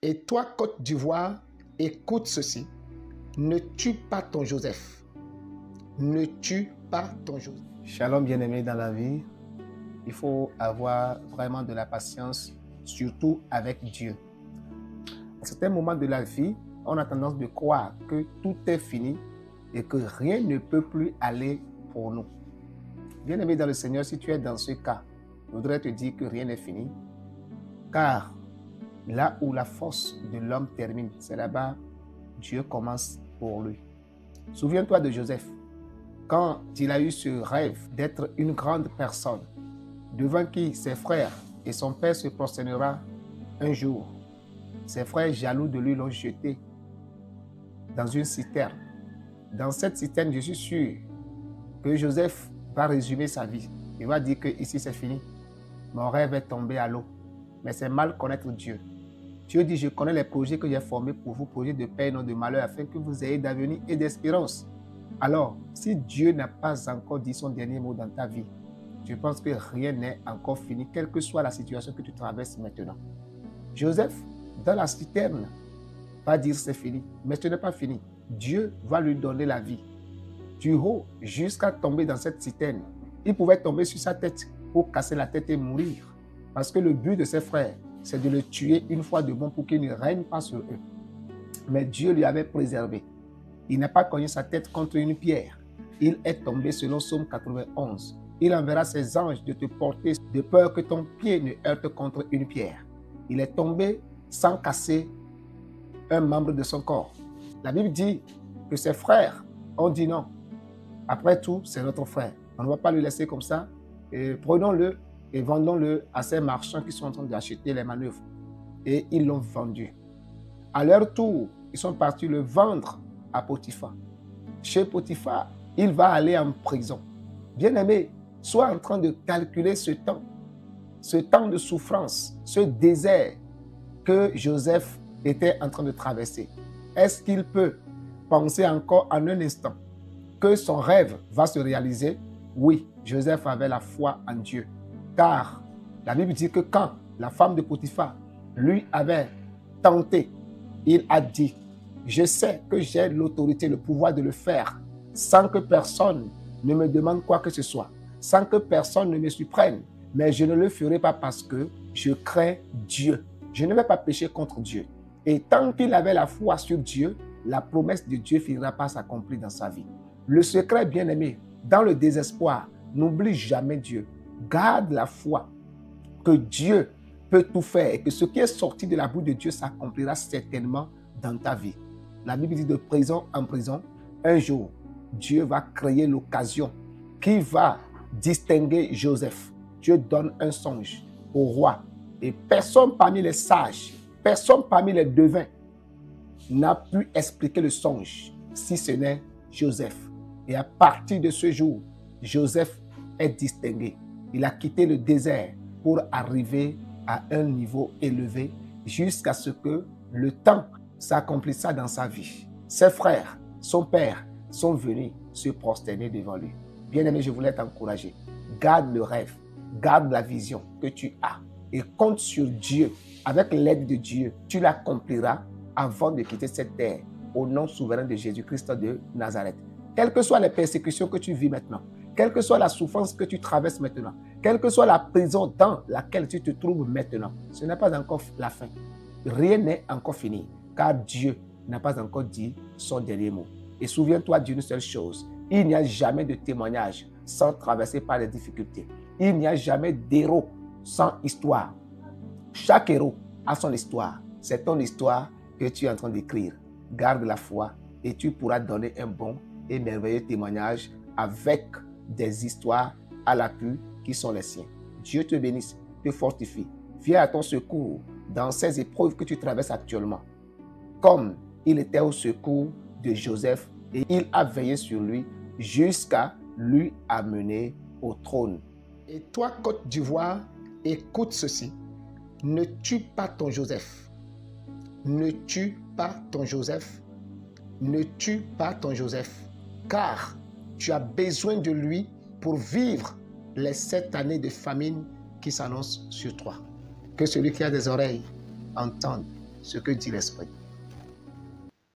Et toi, Côte d'Ivoire, écoute ceci. Ne tue pas ton Joseph. Ne tue pas ton Joseph. Shalom bien-aimés dans la vie. Il faut avoir vraiment de la patience, surtout avec Dieu. À certains moments de la vie, on a tendance de croire que tout est fini et que rien ne peut plus aller pour nous. Bien-aimé dans le Seigneur, si tu es dans ce cas, je voudrais te dire que rien n'est fini, car là où la force de l'homme termine, c'est là-bas Dieu commence pour lui. Souviens-toi de Joseph. Quand il a eu ce rêve d'être une grande personne, devant qui ses frères et son père se prosternera un jour, ses frères jaloux de lui l'ont jeté dans une citerne. Dans cette citerne, je suis sûr que Joseph va résumer sa vie. Il va dire que ici c'est fini. Mon rêve est tombé à l'eau. Mais c'est mal connaître Dieu. Dieu dit, je connais les projets que j'ai formés pour vous, projets de paix et non de malheur, afin que vous ayez d'avenir et d'espérance. Alors, si Dieu n'a pas encore dit son dernier mot dans ta vie, je pense que rien n'est encore fini, quelle que soit la situation que tu traverses maintenant. Joseph, dans la citerne, va dire c'est fini, mais ce n'est pas fini. Dieu va lui donner la vie. Du haut jusqu'à tomber dans cette citerne, il pouvait tomber sur sa tête pour casser la tête et mourir. Parce que le but de ses frères, c'est de le tuer une fois de bon pour qu'il ne règne pas sur eux. Mais Dieu lui avait préservé. Il n'a pas cogné sa tête contre une pierre. Il est tombé selon Psaume 91. Il enverra ses anges de te porter de peur que ton pied ne heurte contre une pierre. Il est tombé sans casser un membre de son corps. La Bible dit que ses frères ont dit non. Après tout, c'est notre frère. On ne va pas le laisser comme ça. Prenons-le et vendons-le à ces marchands qui sont en train d'acheter les manœuvres. Et ils l'ont vendu. À leur tour, ils sont partis le vendre à Potiphar. Chez Potiphar, il va aller en prison. Bien-aimé, sois en train de calculer ce temps de souffrance, ce désert que Joseph était en train de traverser. Est-ce qu'il peut penser encore en un instant que son rêve va se réaliser? Oui, Joseph avait la foi en Dieu. Car la Bible dit que quand la femme de Potiphar lui avait tenté, il a dit, je sais que j'ai l'autorité, le pouvoir de le faire sans que personne ne me demande quoi que ce soit, sans que personne ne me surprenne, mais je ne le ferai pas parce que je crains Dieu. Je ne vais pas pécher contre Dieu. Et tant qu'il avait la foi sur Dieu, la promesse de Dieu finira par s'accomplir dans sa vie. Le secret, bien-aimé, dans le désespoir, n'oublie jamais Dieu. Garde la foi que Dieu peut tout faire et que ce qui est sorti de la bouche de Dieu s'accomplira certainement dans ta vie. La Bible dit de prison en prison, un jour, Dieu va créer l'occasion qui va distinguer Joseph. Dieu donne un songe au roi et personne parmi les sages, personne parmi les devins n'a pu expliquer le songe si ce n'est Joseph. Et à partir de ce jour, Joseph est distingué. Il a quitté le désert pour arriver à un niveau élevé jusqu'à ce que le temps s'accomplisse dans sa vie. Ses frères, son père, sont venus se prosterner devant lui. Bien-aimé, je voulais t'encourager. Garde le rêve, garde la vision que tu as et compte sur Dieu. Avec l'aide de Dieu, tu l'accompliras avant de quitter cette terre au nom souverain de Jésus-Christ de Nazareth. Quelles que soient les persécutions que tu vis maintenant, quelle que soit la souffrance que tu traverses maintenant, quelle que soit la prison dans laquelle tu te trouves maintenant, ce n'est pas encore la fin. Rien n'est encore fini, car Dieu n'a pas encore dit son dernier mot. Et souviens-toi d'une seule chose, il n'y a jamais de témoignage sans traverser par les difficultés. Il n'y a jamais d'héros sans histoire. Chaque héros a son histoire. C'est ton histoire que tu es en train d'écrire. Garde la foi et tu pourras donner un bon et merveilleux témoignage avec des histoires à l'appui qui sont les siens. Dieu te bénisse, te fortifie. Viens à ton secours dans ces épreuves que tu traverses actuellement. Comme il était au secours de Joseph et il a veillé sur lui jusqu'à lui amener au trône. Et toi, Côte d'Ivoire, écoute ceci. Ne tue pas ton Joseph. Ne tue pas ton Joseph. Ne tue pas ton Joseph. Car tu as besoin de lui pour vivre les 7 années de famine qui s'annoncent sur toi. Que celui qui a des oreilles entende ce que dit l'Esprit.